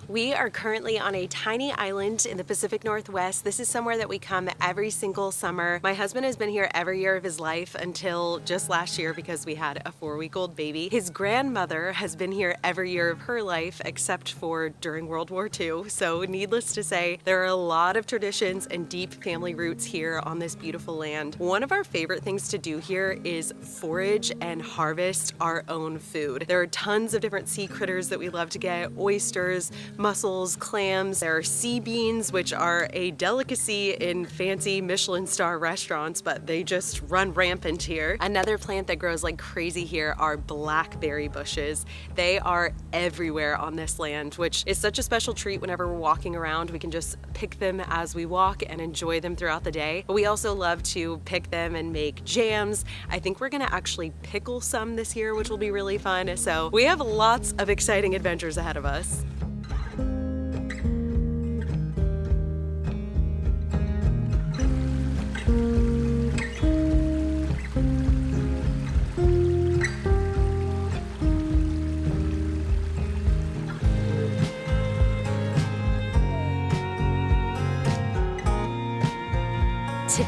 We are currently on a tiny island in the Pacific Northwest. This is somewhere that we come every single summer. My husband has been here every year of his life until just last year because we had a 4-week-old baby. His grandmother has been here every year of her life except for during World War II. So needless to say, there are a lot of traditions and deep family roots here on this beautiful land. One of our favorite things to do here is forage and harvest our own food. There are tons of different sea critters that we love to get: oysters, mussels, clams. There are sea beans, which are a delicacy in fancy Michelin star restaurants, but they just run rampant here. Another plant that grows like crazy here are blackberry bushes. They are everywhere on this land, which is such a special treat whenever we're walking around. We can just pick them as we walk and enjoy them throughout the day. But we also love to pick them and make jams. I think we're gonna actually pickle some this year, which will be really fun. So we have lots of exciting adventures ahead of us.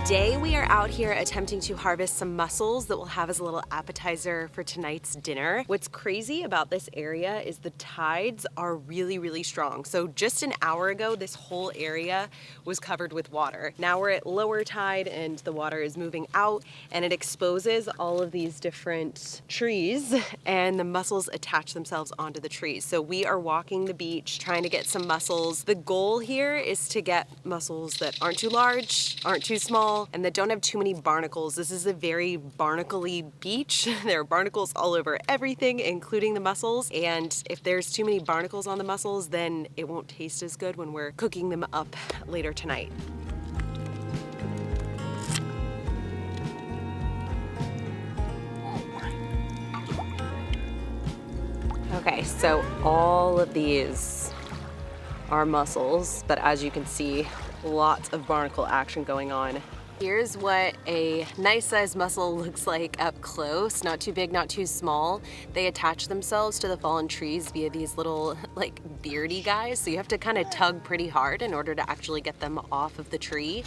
Today we are out here attempting to harvest some mussels that we'll have as a little appetizer for tonight's dinner. What's crazy about this area is the tides are really, really strong. So just an hour ago, this whole area was covered with water. Now we're at lower tide and the water is moving out and it exposes all of these different trees and the mussels attach themselves onto the trees. So we are walking the beach trying to get some mussels. The goal here is to get mussels that aren't too large, aren't too small, and that don't have too many barnacles. This is a very barnacle-y beach. There are barnacles all over everything, including the mussels. And if there's too many barnacles on the mussels, then it won't taste as good when we're cooking them up later tonight. Okay, so all of these are mussels, but as you can see, lots of barnacle action going on. Here's what a nice sized mussel looks like up close. Not too big, not too small. They attach themselves to the fallen trees via these little like beardy guys. So you have to kind of tug pretty hard in order to actually get them off of the tree.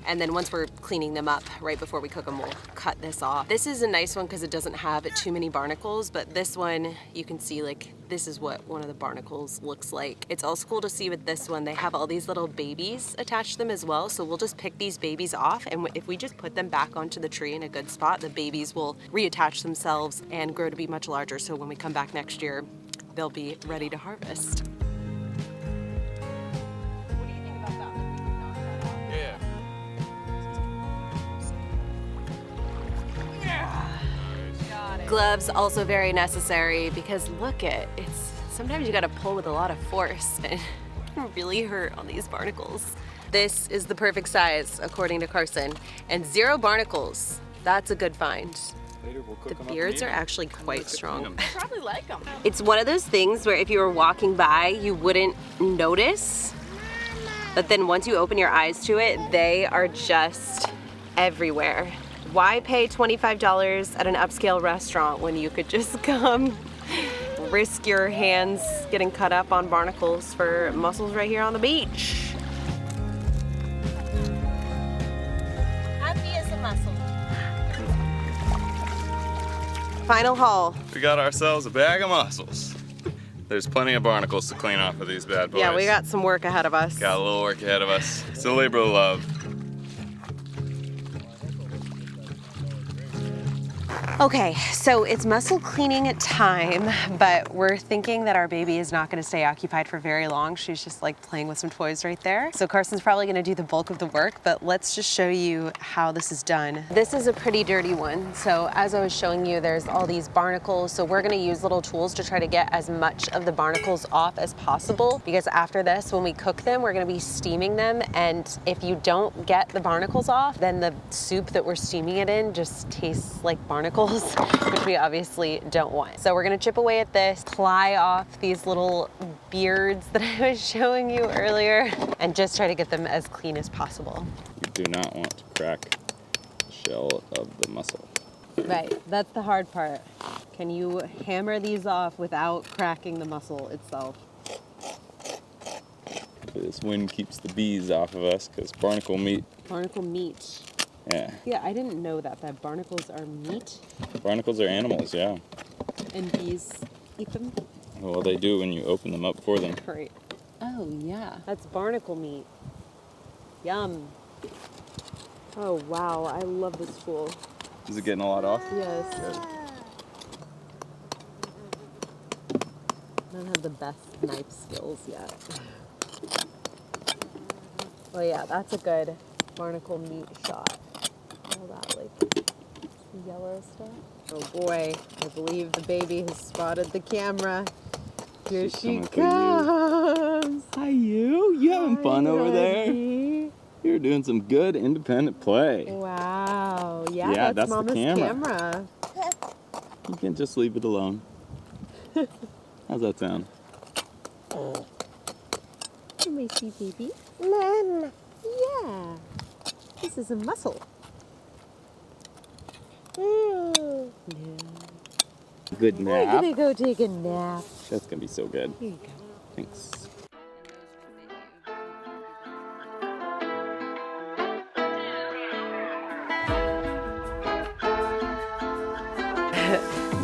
And then once we're cleaning them up, right before we cook them, we'll cut this off. This is a nice one because it doesn't have too many barnacles, but this one, you can see like, this is what one of the barnacles looks like. It's also cool to see with this one, they have all these little babies attached to them as well. So we'll just pick these babies off, and if we just put them back onto the tree in a good spot, the babies will reattach themselves and grow to be much larger. So when we come back next year, they'll be ready to harvest. Gloves also very necessary because look sometimes you gotta pull with a lot of force and it can really hurt on these barnacles. This is the perfect size according to Carson, and 0 barnacles. That's a good find. Later we'll cook The them beards up are actually quite strong. I probably like them. It's one of those things where if you were walking by, you wouldn't notice, but then once you open your eyes to it, they are just everywhere. Why pay $25 at an upscale restaurant when you could just come risk your hands getting cut up on barnacles for mussels right here on the beach? Happy as a mussel. Final haul. We got ourselves a bag of mussels. There's plenty of barnacles to clean off of these bad boys. Yeah, we got some work ahead of us. Got a little work ahead of us. It's a labor of love. Okay, so it's mussel cleaning time, but we're thinking that our baby is not gonna stay occupied for very long. She's just like playing with some toys right there. So Carson's probably gonna do the bulk of the work, but let's just show you how this is done. This is a pretty dirty one. So as I was showing you, there's all these barnacles. So we're gonna use little tools to try to get as much of the barnacles off as possible, because after this, when we cook them, we're gonna be steaming them. And if you don't get the barnacles off, then the soup that we're steaming it in just tastes like barnacles, which we obviously don't want. So we're gonna chip away at this, ply off these little beards that I was showing you earlier, and just try to get them as clean as possible. You do not want to crack the shell of the mussel. Right, that's the hard part. Can you hammer these off without cracking the mussel itself? This wind keeps the bees off of us because barnacle meat. Barnacle meat. Yeah. Yeah, I didn't know that barnacles are meat. Barnacles are animals, yeah. And bees eat them? Well, they do when you open them up for them. Right. Oh, yeah. That's barnacle meat. Yum. Oh, wow. I love this tool. Is it getting a lot off? Yes. Good. I don't have the best knife skills yet. Oh, yeah. That's a good barnacle meat shot. All that, like, yellow stuff. Oh, boy. I believe the baby has spotted the camera. Here she comes. Hi, you. You having fun over there? Honey. You're doing some good independent play. Wow. Yeah, that's Mama's the camera. You can just leave it alone. How's that sound? You may see baby. Mama. Yeah. This is a mussel. Yeah. Good We're nap. gonna go take a nap. That's gonna be so good. Here you go. Thanks.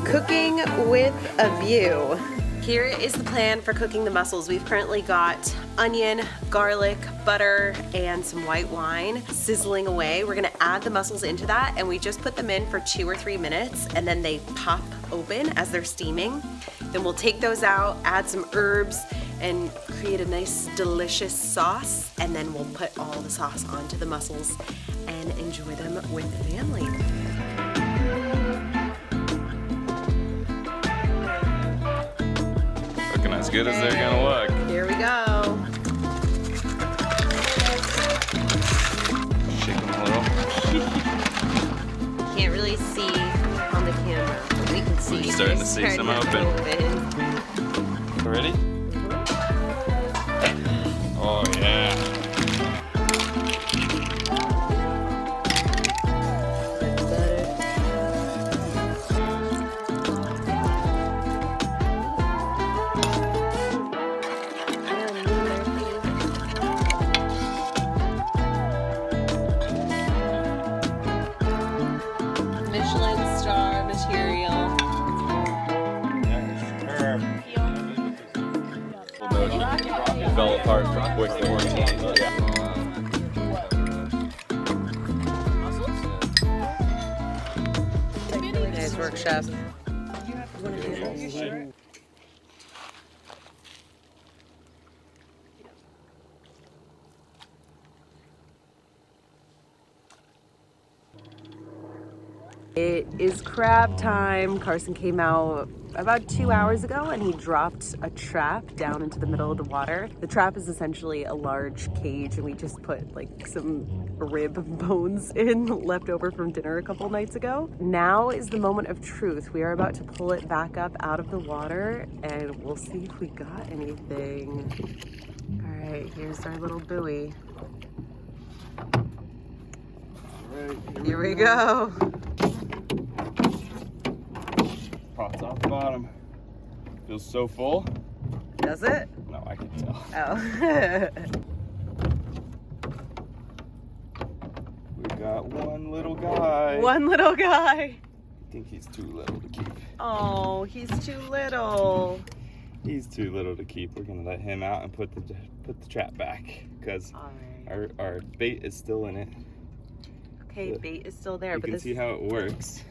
Cooking with a view. Here is the plan for cooking the mussels. We've currently got onion, garlic, butter, and some white wine sizzling away. We're gonna add the mussels into that, and we just put them in for 2 or 3 minutes, and then they pop open as they're steaming. Then we'll take those out, add some herbs, and create a nice, delicious sauce, and then we'll put all the sauce onto the mussels and enjoy them with the family. Looking as good as they're gonna look. Here we go. Shake them a little. Can't really see on the camera, but we can see. We're starting to see some open. Ready? Oh yeah. Michelin star material. It fell apart with the quarantine. Yeah. Nice work, chef. It is crab time. Carson came out about 2 hours ago and he dropped a trap down into the middle of the water. The trap is essentially a large cage and we just put like some rib bones in left over from dinner a couple nights ago. Now is the moment of truth. We are about to pull it back up out of the water and we'll see if we got anything. All right, here's our little buoy. All right, Here we go. Pot's off the bottom. Feels so full. Does it? No, I can tell. Oh. We got one little guy. One little guy. I think he's too little to keep. Oh, he's too little. He's too little to keep. We're gonna let him out and put the trap back because our bait is still in it. Okay, bait is still there, You but can see how it works.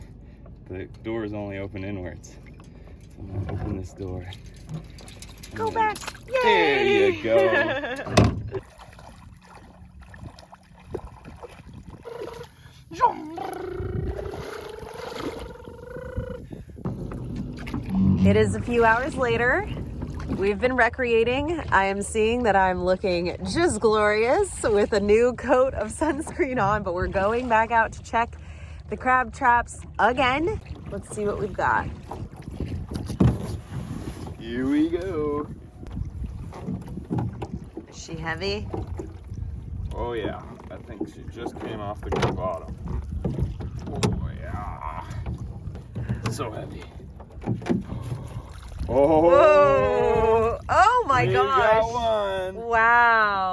The door is only open inwards. So I'm gonna open this door. Go back. Yay! There you go. It is a few hours later. We've been recreating. I am seeing that I'm looking just glorious with a new coat of sunscreen on, but we're going back out to check the crab traps again. Let's see what we've got. Here we go. Is she heavy? Oh yeah, I think she just came off the good bottom. Oh yeah. So heavy. Oh. Whoa! Oh my We gosh! got one. Wow!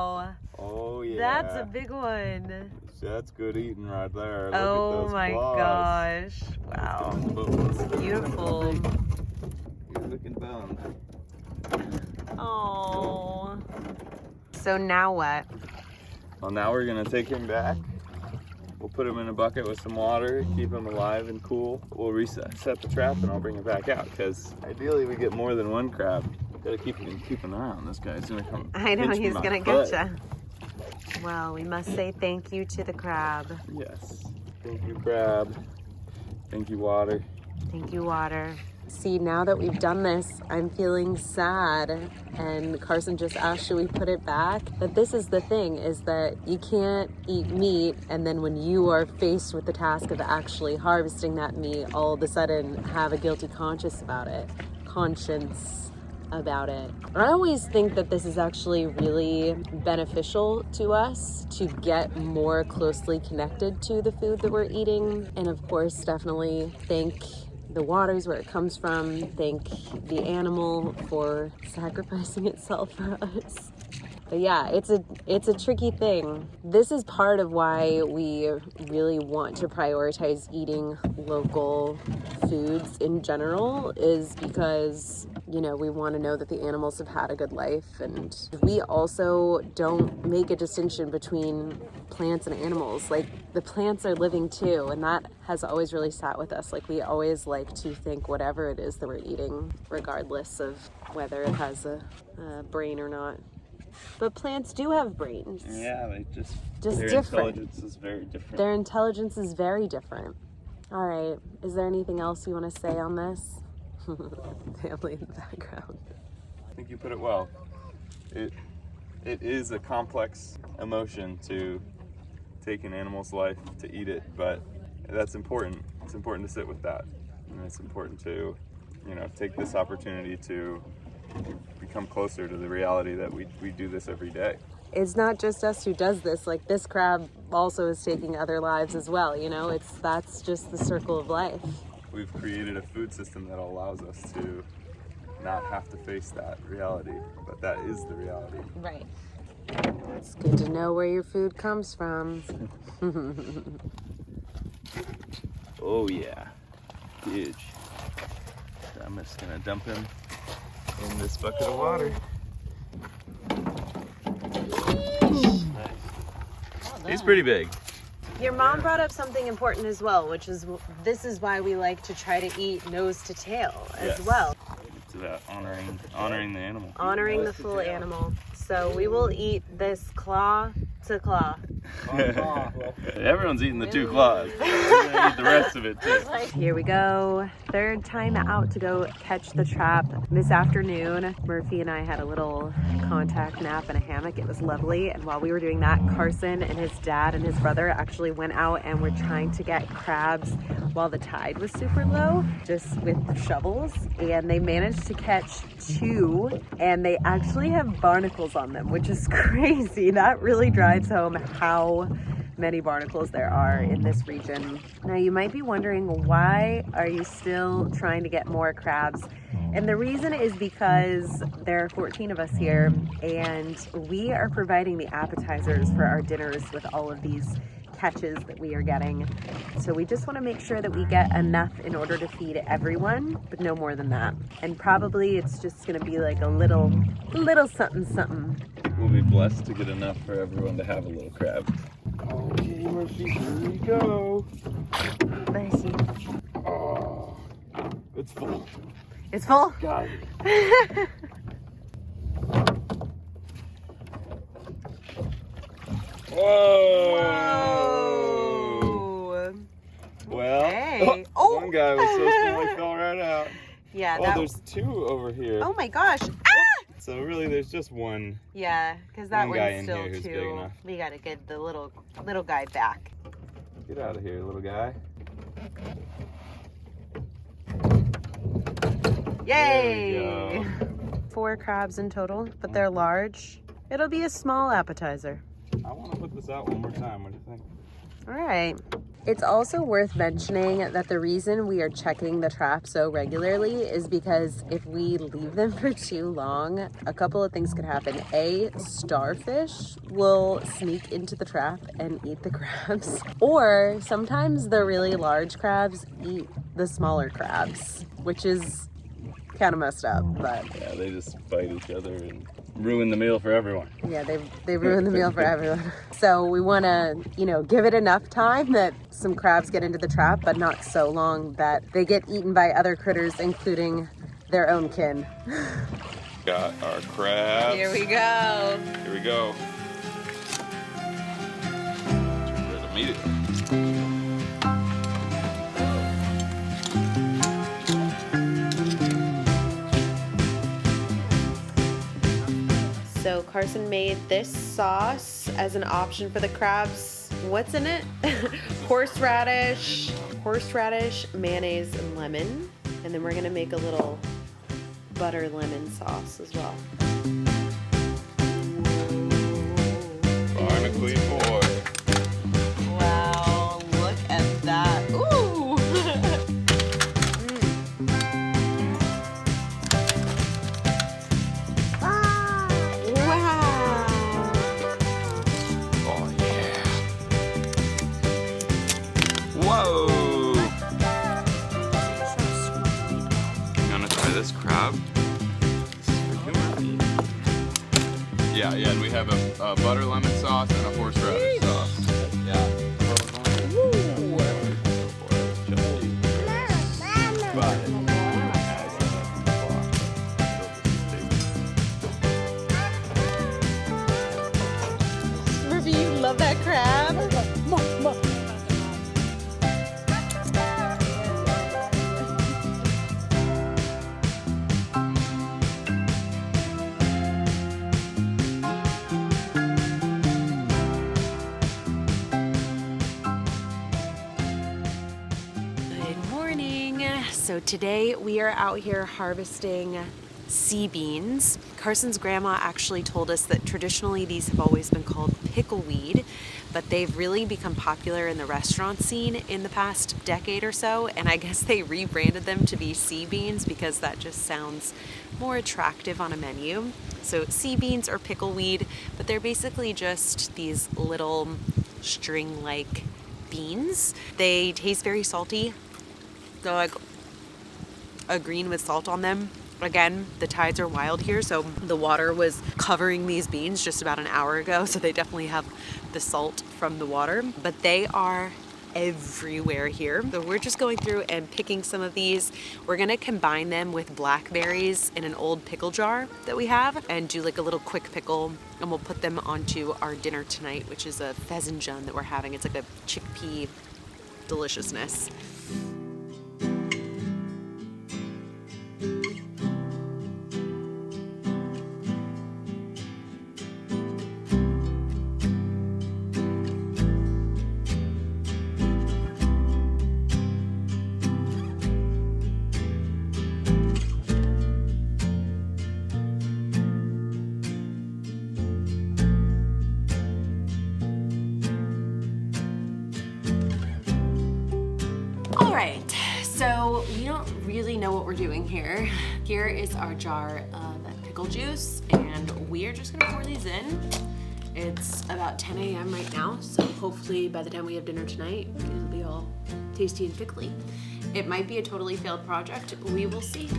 That's a big one. That's good eating right there. Look Oh at those my claws. gosh. Wow. It's Beautiful. Good looking bone. Oh. So now what? Well, now we're gonna take him back. We'll put him in a bucket with some water, keep him alive and cool. We'll set the trap and I'll bring him back out because ideally we get more than one crab. Gotta keep an eye on this guy. He's gonna come. I know he's gonna get get you. Well, we must say thank you to the crab. Yes. Thank you, crab. Thank you, water. Thank you, water. See, now that we've done this, I'm feeling sad. And Carson just asked, should we put it back? But this is the thing, is that you can't eat meat, and then when you are faced with the task of actually harvesting that meat, all of a sudden have a guilty conscience about it. I always think that this is actually really beneficial to us to get more closely connected to the food that we're eating. And of course, definitely thank the waters where it comes from. Thank the animal for sacrificing itself for us. But yeah, it's a tricky thing. This is part of why we really want to prioritize eating local foods in general, is because, you know, we want to know that the animals have had a good life. And we also don't make a distinction between plants and animals. Like, the plants are living too, and that has always really sat with us. Like, we always like to think whatever it is that we're eating, regardless of whether it has a brain or not. But plants do have brains. Yeah, they just their different. Intelligence is very different. Their intelligence is very different. All right, is there anything else you want to say on this? Family in the background. I think you put it well. It is a complex emotion to take an animal's life, to eat it, but that's important. It's important to sit with that. And it's important to, you know, take this opportunity to become closer to the reality that we do this every day. It's not just us who does this. Like, this crab also is taking other lives as well, you know? That's just the circle of life. We've created a food system that allows us to not have to face that reality, but that is the reality. Right. It's good to know where your food comes from. Oh yeah, huge. So I'm just gonna dump him in this bucket of water. He's pretty big. Your mom brought up something important as well, which is this is why we like to try to eat nose to tail as well. It's about honoring the animal. Honoring the full animal. So we will eat this claw to claw. Everyone's eating the two claws. They're gonna eat the rest of it too. Here we go. Third time out to go catch the trap this afternoon. Murphy and I had a little contact nap in a hammock. It was lovely. And while we were doing that, Carson and his dad and his brother actually went out and were trying to get crabs while the tide was super low, just with shovels. And they managed to catch 2, and they actually have barnacles on them, which is crazy. That really drives home how many barnacles there are in this region. Now, you might be wondering, why are you still trying to get more crabs? And the reason is because there are 14 of us here, and we are providing the appetizers for our dinners with all of these catches that we are getting. So we just want to make sure that we get enough in order to feed everyone, but no more than that. And probably it's just going to be like a little something something. We'll be blessed to get enough for everyone to have a little crab. Okay, Murphy, here we go. Bless you. Oh, it's full. It's full? Got it. Whoa! Well, Hey. One guy was so small he fell right out. Yeah. Oh, there's 2 over here. Oh my gosh. Ah! So really, there's just one. Yeah, because that One guy one's in still here who's big too. enough. We gotta get the little guy back. Get out of here, little guy. Yay! There we go. 4 crabs in total, but they're large. It'll be a small appetizer. I want to put this out one more time. What do you think? All right. It's also worth mentioning that the reason we are checking the trap so regularly is because if we leave them for too long, a couple of things could happen. A, starfish will sneak into the trap and eat the crabs. Or sometimes the really large crabs eat the smaller crabs, which is kind of messed up, but Yeah, they just bite each other and ruin the meal for everyone. yeah, they ruin the meal for everyone. So we want to, give it enough time that some crabs get into the trap, but not so long that they get eaten by other critters, including their own kin. Got our crabs. Here we go. Here we go. Turn red immediately. So Carson made this sauce as an option for the crabs. What's in it? Horseradish, mayonnaise, and lemon. And then we're gonna make a little butter lemon sauce as well. Barnacle boy. Wow, look at that. Ooh! Whoa! You wanna try this crab? This is for you, Murphy. Yeah, and we have a butter lemon sauce and a horseradish sauce. Yeah. Murphy, you love that crab? Good morning. So today we are out here harvesting sea beans. Carson's grandma actually told us that traditionally these have always been called pickleweed, but they've really become popular in the restaurant scene in the past decade or so, and I guess they rebranded them to be sea beans because that just sounds more attractive on a menu. So sea beans or pickleweed, but they're basically just these little string-like beans. They taste very salty. They're like a green with salt on them. Again, the tides are wild here, so the water was covering these beans just about an hour ago, so they definitely have the salt from the water, but they are everywhere here. So we're just going through and picking some of these. We're gonna combine them with blackberries in an old pickle jar that we have and do like a little quick pickle, and we'll put them onto our dinner tonight, which is a pheasantjon that we're having. It's like a chickpea deliciousness. All right, so we don't really know what we're doing here. Here is our jar of pickle juice, and we are just gonna pour these in. It's about 10 a.m. right now, so hopefully by the time we have dinner tonight, it'll be all tasty and pickly. It might be a totally failed project. We will see.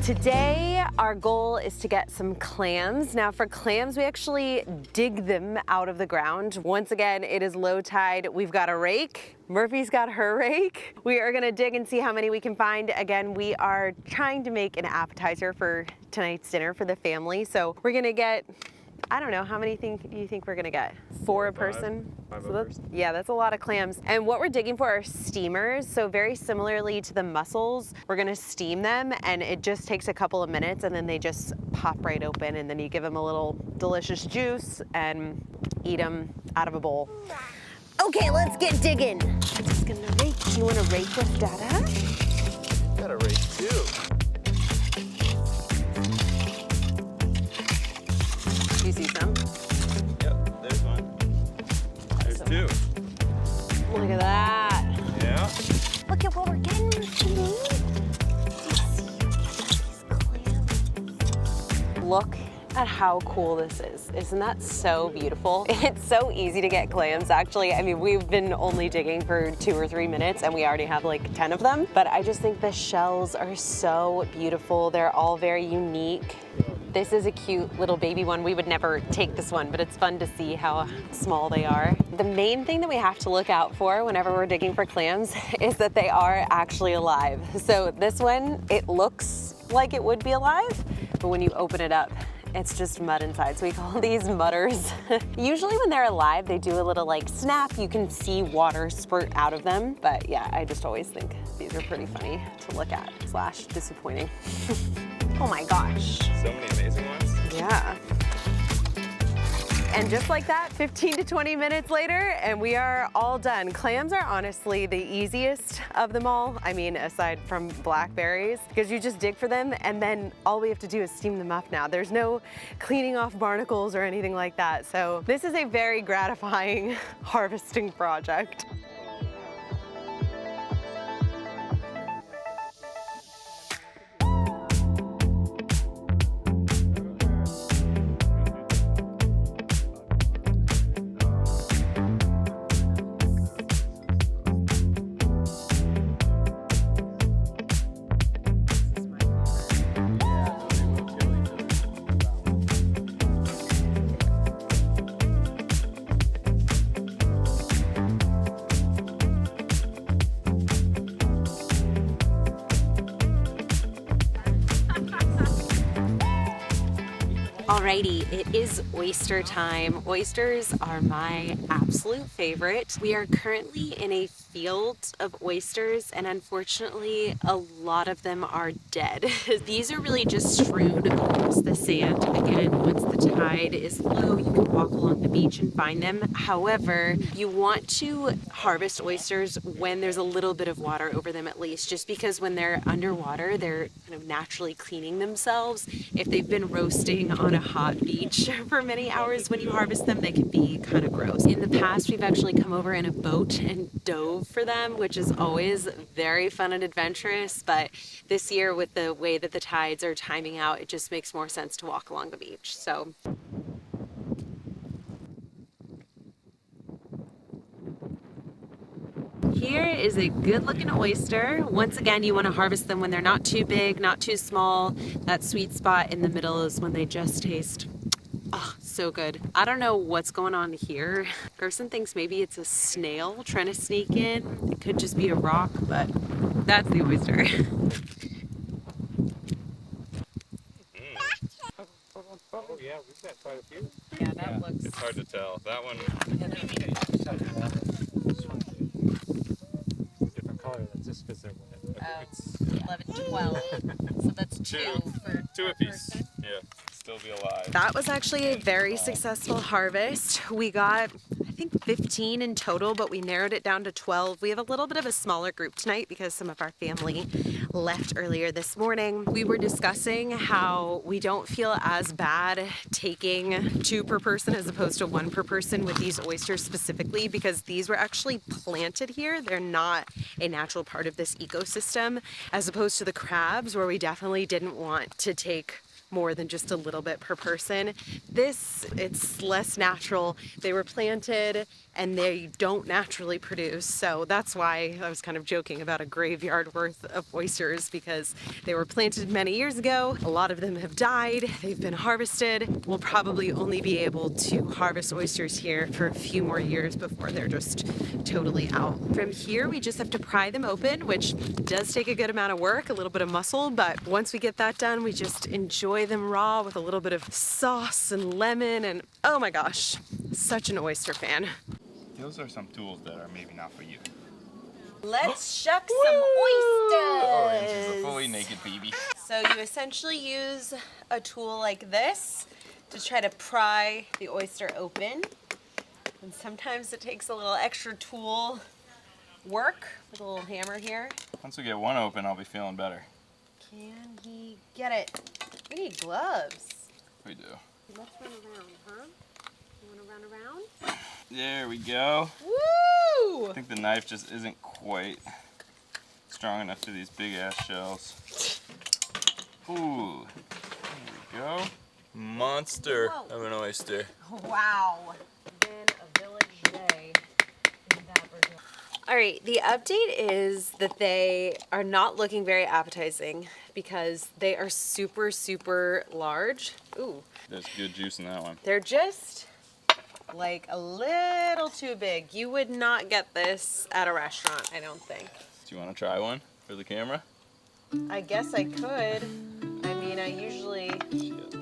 Today, our goal is to get some clams. Now for clams, we actually dig them out of the ground. Once again, it is low tide. We've got a rake. Murphy's got her rake. We are gonna dig and see how many we can find. Again, we are trying to make an appetizer for tonight's dinner for the family. So we're gonna get I don't know, how many do you think we're gonna get? Four a person? Five So a that's, person. yeah, that's a lot of clams. And what we're digging for are steamers. So very similarly to the mussels, we're gonna steam them, and it just takes a couple of minutes, and then they just pop right open, and then you give them a little delicious juice and eat them out of a bowl. Okay, let's get digging. I'm just gonna rake. You wanna rake with Dada? Got a rake too. You see some? Yep, there's one. There's two. Look at that. Yeah. Look at what we're getting. Look at how cool this is. Isn't that so beautiful? It's so easy to get clams, actually. I mean, we've been only digging for 2 or 3 minutes and we already have like 10 of them. But I just think the shells are so beautiful. They're all very unique. This is a cute little baby one. We would never take this one, but it's fun to see how small they are. The main thing that we have to look out for whenever we're digging for clams is that they are actually alive. So this one, it looks like it would be alive, but when you open it up, it's just mud inside. So we call these mudders. Usually when they're alive, they do a little like snap. You can see water spurt out of them. But yeah, I just always think these are pretty funny to look at / disappointing. Oh my gosh. So many amazing ones. Yeah. And just like that, 15 to 20 minutes later, and we are all done. Clams are honestly the easiest of them all. I mean, aside from blackberries, because you just dig for them and then all we have to do is steam them up now. There's no cleaning off barnacles or anything like that. So this is a very gratifying harvesting project. Alrighty, it is oyster time. Oysters are my absolute favorite. We are currently in a field of oysters and unfortunately a lot of them are dead. These are really just strewn across the sand. Again, once the tide is low, you can walk along the beach and find them. However, you want to harvest oysters when there's a little bit of water over them at least, just because when they're underwater, they're kind of naturally cleaning themselves. If they've been roasting on a hot beach for many hours when you harvest them, they can be kind of gross. In the past, we've actually come over in a boat and dove for them, which is always very fun and adventurous, but this year with the way that the tides are timing out, it just makes more sense to walk along the beach. So here is a good looking oyster. Once again, you want to harvest them when they're not too big, not too small. That sweet spot in the middle is when they just taste so good. I don't know what's going on here. Gerson thinks maybe it's a snail trying to sneak in. It could just be a rock, but that's the oyster. Oh yeah, we've got quite a few. Yeah, that looks... It's hard to tell. That one. Different color. That's just because they're wet. It's 11, 12. So that's two for two apiece. person. Yeah, still be alive. That was actually a very successful harvest. We got, I think 15 in total, but we narrowed it down to 12. We have a little bit of a smaller group tonight because some of our family left earlier this morning. We were discussing how we don't feel as bad taking 2 per person as opposed to 1 per person with these oysters specifically, because these were actually planted here. They're not a natural part of this ecosystem, as opposed to the crabs where we definitely didn't want to take more than just a little bit per person. This, it's less natural. They were planted and they don't naturally produce. So that's why I was kind of joking about a graveyard worth of oysters, because they were planted many years ago. A lot of them have died. They've been harvested. We'll probably only be able to harvest oysters here for a few more years before they're just totally out. From here, we just have to pry them open, which does take a good amount of work, a little bit of muscle, but once we get that done, we just enjoy fry them raw with a little bit of sauce and lemon, and oh my gosh, such an oyster fan. Those are some tools that are maybe not for you. Let's shuck some oysters. Orange is a fully naked baby. So you essentially use a tool like this to try to pry the oyster open. And sometimes it takes a little extra tool work with a little hammer here. Once we get one open, I'll be feeling better. Can he get it? We need gloves. We do. Let's run around, huh? You want to run around? There we go. Woo! I think the knife just isn't quite strong enough for these big ass shells. Ooh, there we go. Monster of an oyster. Wow. Been a village day in Brazil. All right, the update is that they are not looking very appetizing because they are super, super large. Ooh. There's good juice in that one. They're just like a little too big. You would not get this at a restaurant, I don't think. Do you want to try one for the camera? I guess I could. I mean, I usually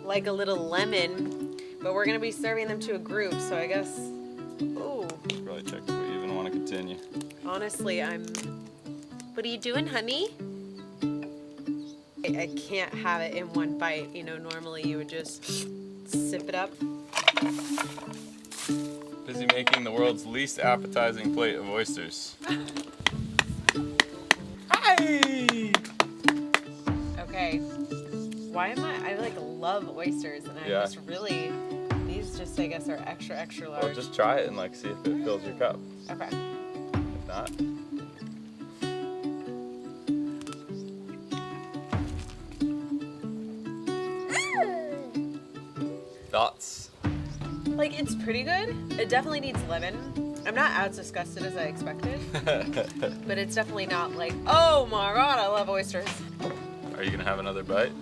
like a little lemon, but we're gonna be serving them to a group, so I guess, ooh. Probably check if we even want to continue. Honestly, what are you doing, honey? I can't have it in one bite. You know, normally you would just sip it up. Busy making the world's least appetizing plate of oysters. Hi! Okay. Why am I like love oysters, and I just really, these just I guess are extra, extra large. Well, just try it and like see if it fills your cup. Okay. If not. Thoughts? Like, it's pretty good. It definitely needs lemon. I'm not as disgusted as I expected, but it's definitely not like, oh my god, I love oysters. Are you gonna have another bite?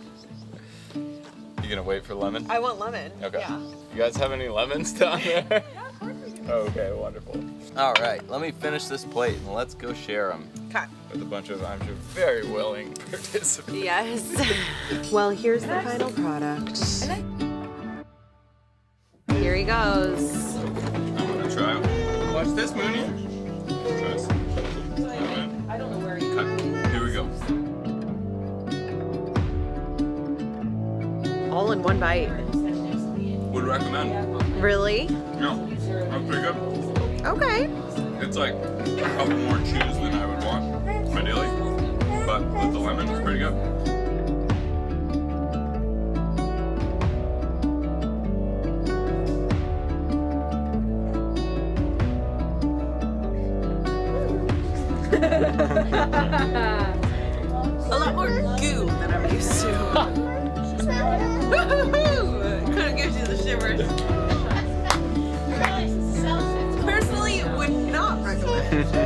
You gonna wait for lemon? I want lemon. Okay. Yeah. You guys have any lemons down there? Yeah, of course we can. Okay, wonderful. All right, let me finish this plate and let's go share them Okay. with a bunch of, I'm sure, very willing participants. Yes. Well, here's the final product. Here he goes. I'm gonna try. Watch this, Mooney. Try this. I don't know where you Cut. Here we go. all in one bite. Would recommend. Really? Yeah, that's pretty good. Okay. It's like a couple more chews than I would want, ideally. But with the lemon, it's pretty good. A lot more goo than I'm used to. Kind of gives you the shivers. Personally, would not recommend.